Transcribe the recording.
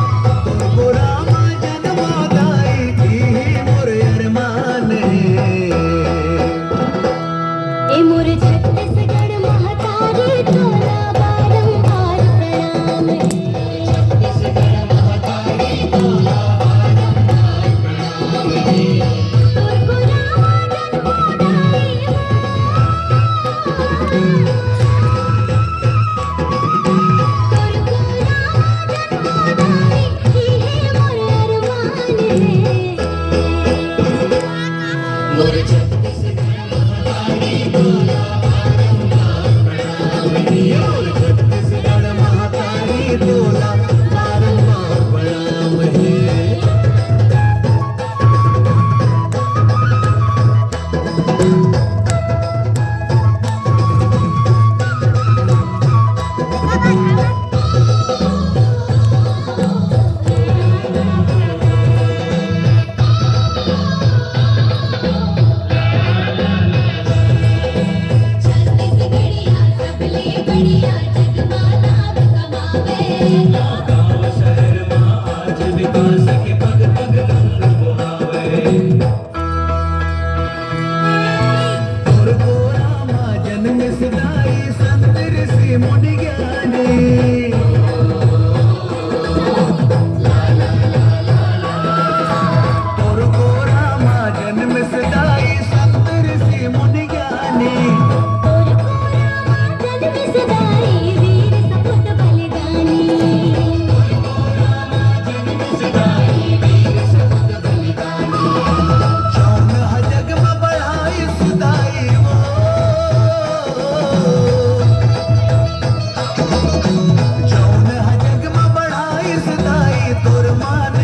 रामा जन्मदाई ही मोर अरमान ए मोर छत्तीसगढ़ महतारी तोला बारंबार प्रणाम तोर को रामा जन्मदाई तोर को रामा जन्मदाई ही मोर अरमान मोर छत्तीसगढ़ महतारी तोला छत्तीसगढ़ महातारी तोला बारंबार प्रणाम है छत्तीसगढ़िया सबले बढ़िया जगमा नाम कमावे गाँव शहर में आज विकास के पग पग रंग बुहावे तोर को रामा जन्म सिधाई संत ऋषि मुनि ज्ञानी तोर को रामा जन्म सिधाई संत ऋषि मुनि ज्ञानी तोर को रामा जन्म सदाई वीर सपूत बलिदानी जौन ह जग में बढ़ाई सुधाई वो जौन ह जग में बढ़ाई सुधाई तोर मान